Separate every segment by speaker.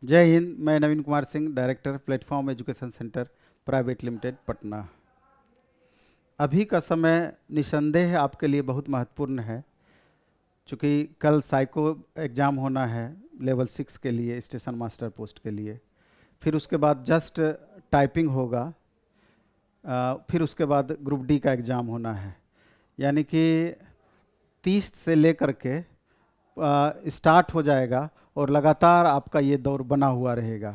Speaker 1: जय हिंद। मैं Naveen Kumar Singh, director platform education centre private limited, Patna. अभी का समय निसंदेह आपके लिए बहुत महत्वपूर्ण है, क्योंकि कल साइको एग्ज़ाम होना है लेवल 6 के लिए, स्टेशन मास्टर पोस्ट के लिए। फिर उसके बाद जस्ट टाइपिंग होगा। फिर उसके बाद ग्रुप डी का एग्ज़ाम होना है। यानी कि 30 से लेकर के स्टार्ट हो जाएगा और लगातार आपका ये दौर बना हुआ रहेगा।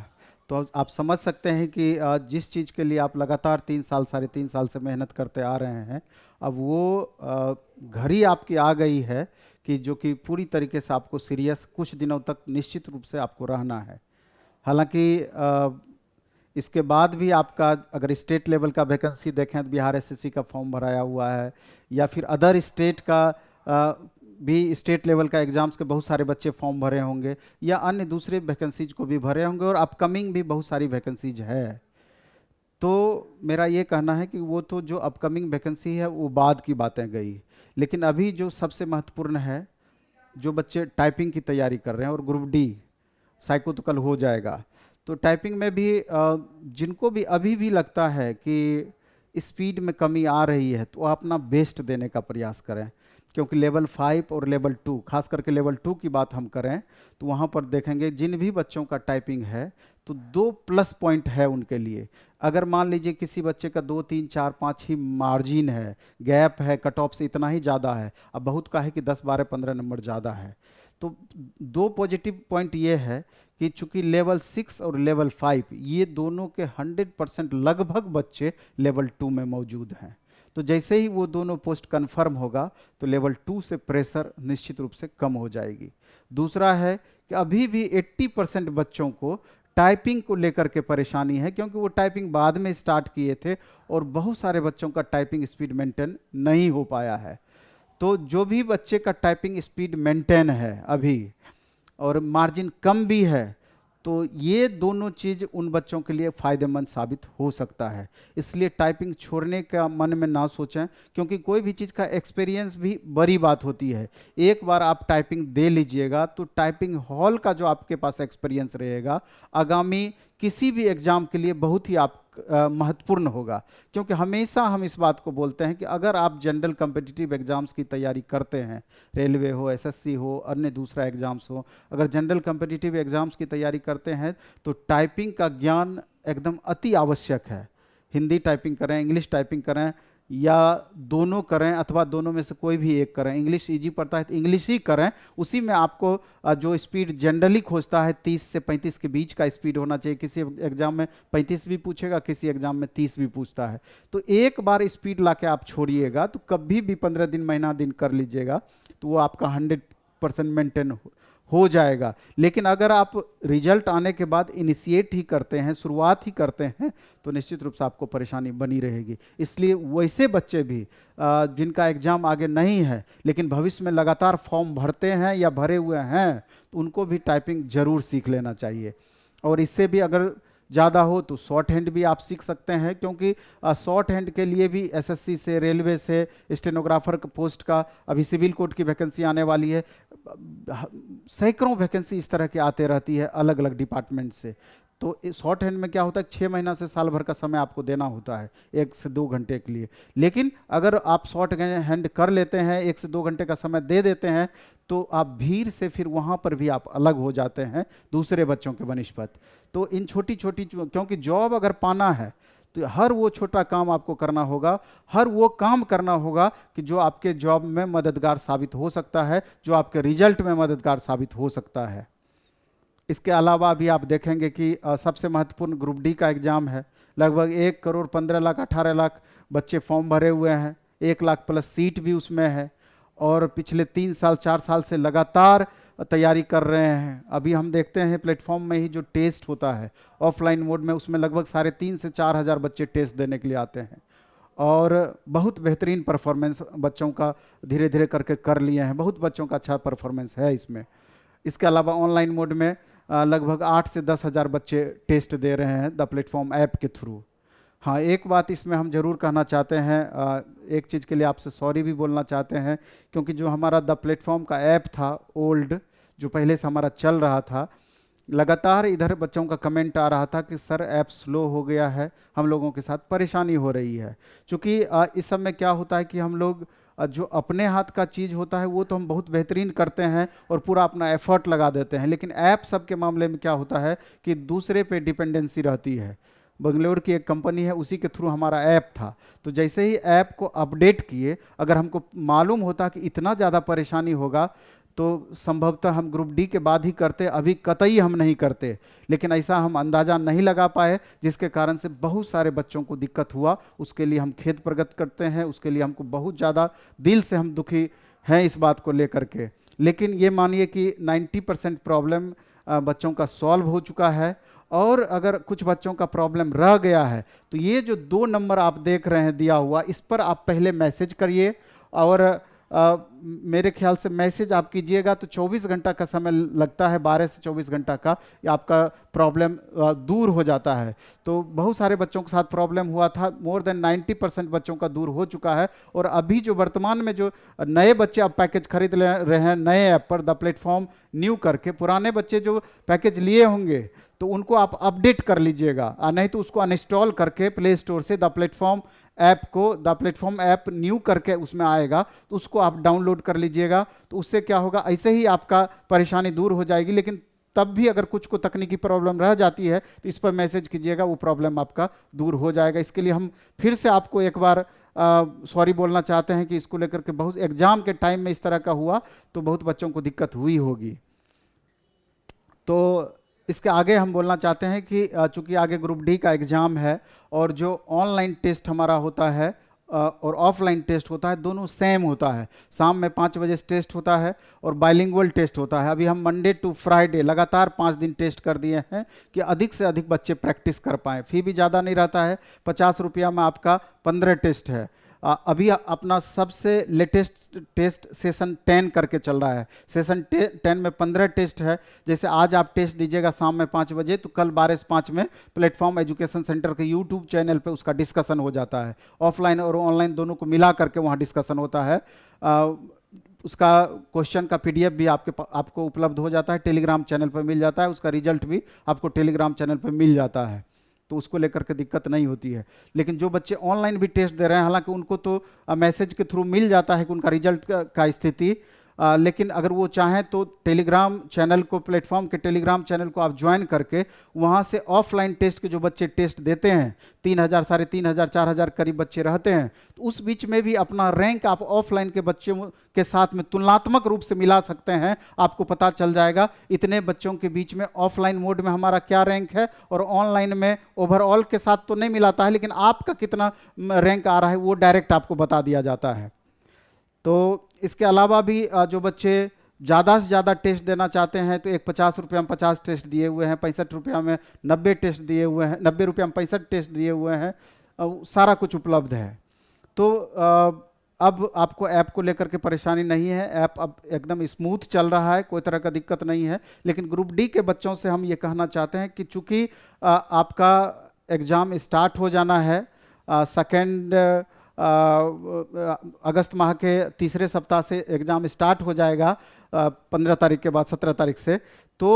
Speaker 1: तो आप समझ सकते हैं कि जिस चीज़ के लिए आप लगातार 3 साल 3.5 साल से मेहनत करते आ रहे हैं, अब वो घड़ी आपकी आ गई है कि जो कि पूरी तरीके से आपको सीरियस कुछ दिनों तक निश्चित रूप से आपको रहना है। हालांकि इसके बाद भी आपका अगर स्टेट लेवल का वैकेंसी देखें तो बिहार एसएससी का फॉर्म भराया हुआ है, या फिर अदर स्टेट का भी स्टेट लेवल का एग्जाम्स के बहुत सारे बच्चे फॉर्म भरे होंगे, या अन्य दूसरे वैकेंसीज को भी भरे होंगे, और अपकमिंग भी बहुत सारी वैकेंसीज है। तो मेरा ये कहना है कि वो तो जो अपकमिंग वैकेंसी है वो बाद की बातें गई, लेकिन अभी जो सबसे महत्वपूर्ण है, जो बच्चे टाइपिंग की तैयारी कर रहे हैं, और ग्रुप डी साइको तो कल हो जाएगा। तो टाइपिंग में भी जिनको भी अभी भी लगता है कि स्पीड में कमी आ रही है, तो अपना बेस्ट देने का प्रयास करें। क्योंकि लेवल 5 और लेवल 2, खास करके लेवल 2 की बात हम करें तो वहाँ पर देखेंगे जिन भी बच्चों का टाइपिंग है तो 2 प्लस पॉइंट है उनके लिए। अगर मान लीजिए किसी बच्चे का 2 3 4 5 ही मार्जिन है, गैप है, कट ऑफ से इतना ही ज़्यादा है, अब बहुत का है कि 10 12 15 नंबर ज़्यादा है, तो 2 पॉजिटिव पॉइंट ये है कि चूंकि लेवल 6 और लेवल 5 ये दोनों के 100% लगभग बच्चे लेवल 2 में मौजूद हैं। तो जैसे ही वो दोनों पोस्ट कंफर्म होगा तो लेवल 2 से प्रेशर निश्चित रूप से कम हो जाएगी। दूसरा है कि अभी भी 80% बच्चों को टाइपिंग को लेकर के परेशानी है, क्योंकि वो टाइपिंग बाद में स्टार्ट किए थे और बहुत सारे बच्चों का टाइपिंग स्पीड मेंटेन नहीं हो पाया है। तो जो भी बच्चे का टाइपिंग स्पीड मेंटेन है अभी और मार्जिन कम भी है, तो ये दोनों चीज़ उन बच्चों के लिए फ़ायदेमंद साबित हो सकता है। इसलिए टाइपिंग छोड़ने का मन में ना सोचें, क्योंकि कोई भी चीज़ का एक्सपीरियंस भी बड़ी बात होती है। एक बार आप टाइपिंग दे लीजिएगा तो टाइपिंग हॉल का जो आपके पास एक्सपीरियंस रहेगा, आगामी किसी भी एग्ज़ाम के लिए बहुत ही आप महत्वपूर्ण होगा। क्योंकि हमेशा हम इस बात को बोलते हैं कि अगर आप जनरल कम्पिटिटिव एग्ज़ाम्स की तैयारी करते हैं, रेलवे हो, एसएससी हो, अन्य दूसरा एग्ज़ाम्स हो, अगर जनरल कम्पिटिटिव एग्ज़ाम्स की तैयारी करते हैं तो टाइपिंग का ज्ञान एकदम अति आवश्यक है। हिंदी टाइपिंग करें, इंग्लिश टाइपिंग करें, या दोनों करें, अथवा दोनों में से कोई भी एक करें। इंग्लिश इजी पड़ता है तो इंग्लिश ही करें, उसी में आपको जो स्पीड जनरली खोजता है 30 से 35 के बीच का स्पीड होना चाहिए। किसी एग्जाम में 35 भी पूछेगा, किसी एग्जाम में 30 भी पूछता है। तो एक बार स्पीड ला के आप छोड़िएगा तो कभी भी 15 दिन महीना दिन कर लीजिएगा तो वो आपका 100% मेंटेन हो जाएगा। लेकिन अगर आप रिजल्ट आने के बाद इनिशिएट ही करते हैं, शुरुआत ही करते हैं, तो निश्चित रूप से आपको परेशानी बनी रहेगी। इसलिए वैसे बच्चे भी जिनका एग्ज़ाम आगे नहीं है लेकिन भविष्य में लगातार फॉर्म भरते हैं या भरे हुए हैं, तो उनको भी टाइपिंग जरूर सीख लेना चाहिए। और इससे भी अगर ज़्यादा हो तो शॉर्ट हैंड भी आप सीख सकते हैं, क्योंकि शॉर्ट हैंड के लिए भी एसएससी से, रेलवे से, स्टेनोग्राफर पोस्ट का अभी सिविल कोड की वैकेंसी आने वाली है। सैकड़ों वैकेंसी इस तरह की आते रहती है अलग अलग डिपार्टमेंट से। तो शॉर्ट हैंड में क्या होता है, 6 महीना से साल भर का समय आपको देना होता है 1 से 2 घंटे के लिए। लेकिन अगर आप शॉर्ट हैंड कर लेते हैं, 1 से 2 घंटे का समय दे देते हैं, तो आप भीड़ से फिर वहाँ पर भी आप अलग हो जाते हैं दूसरे बच्चों के बनस्पत। तो इन छोटी छोटी, क्योंकि जॉब अगर पाना है तो हर वो छोटा काम आपको करना होगा, हर वो काम करना होगा कि जो आपके जॉब में मददगार साबित हो सकता है, जो आपके रिजल्ट में मददगार साबित हो सकता है। इसके अलावा भी आप देखेंगे कि सबसे महत्वपूर्ण ग्रुप डी का एग्ज़ाम है। लगभग 1 करोड़ 15 लाख 18 लाख बच्चे फॉर्म भरे हुए हैं, 1 लाख प्लस सीट भी उसमें है, और पिछले 3 साल 4 साल से लगातार तैयारी कर रहे हैं। अभी हम देखते हैं प्लेटफॉर्म में ही जो टेस्ट होता है ऑफलाइन मोड में, उसमें लगभग 3,500 से 4,000 बच्चे टेस्ट देने के लिए आते हैं, और बहुत बेहतरीन परफॉर्मेंस बच्चों का धीरे धीरे करके कर लिए हैं। बहुत बच्चों का अच्छा परफॉर्मेंस है इसमें। इसके अलावा ऑनलाइन मोड में लगभग 8 से 10 हज़ार बच्चे टेस्ट दे रहे हैं द प्लेटफॉर्म ऐप के थ्रू। हाँ, एक बात इसमें हम जरूर कहना चाहते हैं, एक चीज़ के लिए आपसे सॉरी भी बोलना चाहते हैं, क्योंकि जो हमारा द प्लेटफॉर्म का ऐप था ओल्ड, जो पहले से हमारा चल रहा था, लगातार इधर बच्चों का कमेंट आ रहा था कि सर ऐप स्लो हो गया है, हम लोगों के साथ परेशानी हो रही है। क्योंकि इस समय क्या होता है कि हम लोग जो अपने हाथ का चीज़ होता है वो तो हम बहुत बेहतरीन करते हैं और पूरा अपना एफर्ट लगा देते हैं, लेकिन ऐप सब के मामले में क्या होता है कि दूसरे पे डिपेंडेंसी रहती है। बंगलोर की एक कंपनी है, उसी के थ्रू हमारा ऐप था, तो जैसे ही ऐप को अपडेट किए, अगर हमको मालूम होता कि इतना ज़्यादा परेशानी होगा तो संभवतः हम ग्रुप डी के बाद ही करते, अभी कतई हम नहीं करते। लेकिन ऐसा हम अंदाज़ा नहीं लगा पाए, जिसके कारण से बहुत सारे बच्चों को दिक्कत हुआ। उसके लिए हम खेद प्रकट करते हैं, उसके लिए हमको बहुत ज़्यादा दिल से हम दुखी हैं इस बात को लेकर के। लेकिन ये मानिए कि 90% प्रॉब्लम बच्चों का सॉल्व हो चुका है। और अगर कुछ बच्चों का प्रॉब्लम रह गया है तो ये जो 2 नंबर आप देख रहे हैं दिया हुआ, इस पर आप पहले मैसेज करिए। और मेरे ख्याल से मैसेज आप कीजिएगा तो 24 घंटा का समय लगता है, 12 से 24 घंटा का आपका प्रॉब्लम दूर हो जाता है। तो बहुत सारे बच्चों के साथ प्रॉब्लम हुआ था, मोर देन 90% बच्चों का दूर हो चुका है। और अभी जो वर्तमान में जो नए बच्चे आप पैकेज खरीद ले रहे हैं नए ऐप पर द प्लेटफॉर्म न्यू करके, पुराने बच्चे जो पैकेज लिए होंगे तो उनको आप अपडेट कर लीजिएगा, नहीं तो उसको अनइंस्टॉल करके प्ले स्टोर से द प्लेटफॉर्म ऐप न्यू करके उसमें आएगा, तो उसको आप डाउनलोड कर लीजिएगा। तो उससे क्या होगा, ऐसे ही आपका परेशानी दूर हो जाएगी। लेकिन तब भी अगर कुछ को तकनीकी प्रॉब्लम रह जाती है तो इस पर मैसेज कीजिएगा, वो प्रॉब्लम आपका दूर हो जाएगा। इसके लिए हम फिर से आपको एक बार सॉरी बोलना चाहते हैं कि इसको लेकर के बहुत एग्जाम के टाइम में इस तरह का हुआ तो बहुत बच्चों को दिक्कत हुई होगी। तो इसके आगे हम बोलना चाहते हैं कि चूंकि आगे ग्रुप डी का एग्ज़ाम है और जो ऑनलाइन टेस्ट हमारा होता है और ऑफलाइन टेस्ट होता है, दोनों सेम होता है। शाम में 5 बजे टेस्ट होता है और बाइलिंगुअल टेस्ट होता है। अभी हम मंडे टू फ्राइडे लगातार 5 दिन टेस्ट कर दिए हैं कि अधिक से अधिक बच्चे प्रैक्टिस कर पाएँ। फी भी ज़्यादा नहीं रहता है, 50 रुपया में आपका 15 टेस्ट है। अभी अपना सबसे लेटेस्ट टेस्ट सेशन 10 करके चल रहा है। सेशन 10 में 15 टेस्ट है। जैसे आज आप टेस्ट दीजिएगा शाम में 5 बजे, तो कल 12 से 5 में प्लेटफॉर्म एजुकेशन सेंटर के यूट्यूब चैनल पे उसका डिस्कशन हो जाता है। ऑफलाइन और ऑनलाइन दोनों को मिला करके वहाँ डिस्कशन होता है। उसका क्वेश्चन का PDF भी आपको उपलब्ध हो जाता है, टेलीग्राम चैनल पर मिल जाता है। उसका रिजल्ट भी आपको टेलीग्राम चैनल पर मिल जाता है, तो उसको लेकर के दिक्कत नहीं होती है। लेकिन जो बच्चे ऑनलाइन भी टेस्ट दे रहे हैं, हालांकि उनको तो मैसेज के थ्रू मिल जाता है कि उनका रिजल्ट का स्थिति, लेकिन अगर वो चाहें तो टेलीग्राम चैनल को, प्लेटफॉर्म के टेलीग्राम चैनल को आप ज्वाइन करके वहाँ से ऑफलाइन टेस्ट के जो बच्चे टेस्ट देते हैं, 3000, 3500, 4000 करीब बच्चे रहते हैं, तो उस बीच में भी अपना रैंक आप ऑफलाइन के बच्चों के साथ में तुलनात्मक रूप से मिला सकते हैं। आपको पता चल जाएगा इतने बच्चों के बीच में ऑफलाइन मोड में हमारा क्या रैंक है और ऑनलाइन में ओवरऑल के साथ तो नहीं मिलाता है, लेकिन आपका कितना रैंक आ रहा है वो डायरेक्ट आपको बता दिया जाता है। तो इसके अलावा भी जो बच्चे ज़्यादा से ज़्यादा टेस्ट देना चाहते हैं तो एक 50 रुपया में 50 टेस्ट दिए हुए हैं, 65 रुपया में 90 टेस्ट दिए हुए हैं, 90 रुपया में 65 टेस्ट दिए हुए हैं, सारा कुछ उपलब्ध है। तो अब आपको ऐप को लेकर के परेशानी नहीं है, ऐप अब एकदम स्मूथ चल रहा है, कोई तरह का दिक्कत नहीं है। लेकिन ग्रुप डी के बच्चों से हम ये कहना चाहते हैं कि चूँकि आपका एग्ज़ाम स्टार्ट हो जाना है सेकेंड अगस्त माह के तीसरे सप्ताह से एग्ज़ाम स्टार्ट हो जाएगा, 15 तारीख के बाद 17 तारीख से, तो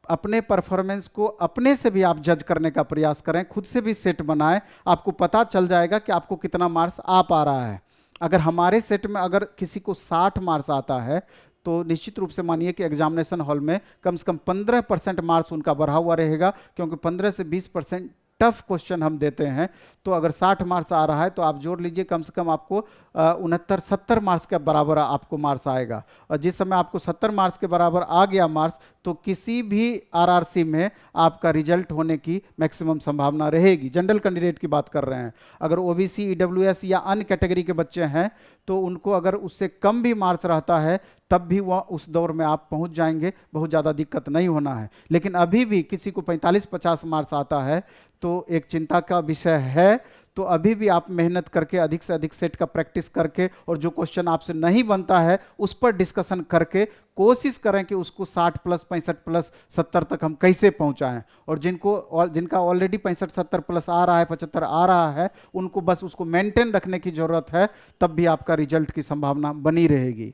Speaker 1: अपने परफॉर्मेंस को अपने से भी आप जज करने का प्रयास करें, खुद से भी सेट बनाएं। आपको पता चल जाएगा कि आपको कितना मार्क्स आ पा रहा है। अगर हमारे सेट में अगर किसी को 60 मार्क्स आता है तो निश्चित रूप से मानिए कि एग्जामिनेशन हॉल में कम से कम 15% मार्क्स उनका बढ़ा हुआ रहेगा, क्योंकि 15 से 20% टफ क्वेश्चन हम देते हैं। तो अगर 60 मार्क्स आ रहा है तो आप जोड़ लीजिए, कम से कम आपको 69-70 मार्क्स के बराबर आपको मार्क्स आएगा। और जिस समय आपको 70 मार्क्स के बराबर आ गया मार्क्स, तो किसी भी RRC में आपका रिजल्ट होने की मैक्सिमम संभावना रहेगी। जनरल कैंडिडेट की बात कर रहे हैं। अगर OBC, EWS या अन्य कैटेगरी के बच्चे हैं तो उनको अगर उससे कम भी मार्क्स रहता है तब भी वह उस दौर में आप पहुंच जाएंगे, बहुत ज़्यादा दिक्कत नहीं होना है। लेकिन अभी भी किसी को 45-50 मार्क्स आता है तो एक चिंता का विषय है। तो अभी भी आप मेहनत करके अधिक से अधिक सेट का प्रैक्टिस करके और जो क्वेश्चन आपसे नहीं बनता है उस पर डिस्कशन करके कोशिश करें कि उसको 60 प्लस 65 प्लस 70 तक हम कैसे पहुंचाएं। और जिनका ऑलरेडी 65-70 प्लस आ रहा है, 75 आ रहा है, उनको बस उसको मेंटेन रखने की ज़रूरत है, तब भी आपका रिजल्ट की संभावना बनी रहेगी।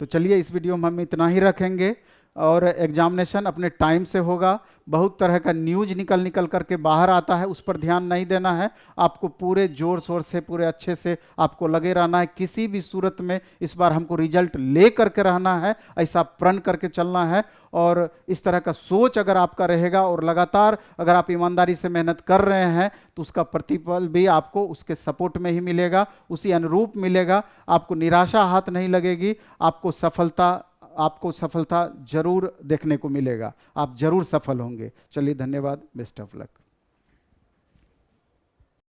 Speaker 1: तो चलिए इस वीडियो में हम इतना ही रखेंगे। और एग्जामिनेशन अपने टाइम से होगा। बहुत तरह का न्यूज निकल करके बाहर आता है, उस पर ध्यान नहीं देना है। आपको पूरे जोर शोर से, पूरे अच्छे से आपको लगे रहना है। किसी भी सूरत में इस बार हमको रिजल्ट ले करके रहना है, ऐसा प्रण करके चलना है। और इस तरह का सोच अगर आपका रहेगा और लगातार अगर आप ईमानदारी से मेहनत कर रहे हैं तो उसका प्रतिफल भी आपको उसके सपोर्ट में ही मिलेगा, उसी अनुरूप मिलेगा। आपको निराशा हाथ नहीं लगेगी, आपको सफलता जरूर देखने को मिलेगा, आप जरूर सफल होंगे। चलिए, धन्यवाद, बेस्ट ऑफ लक।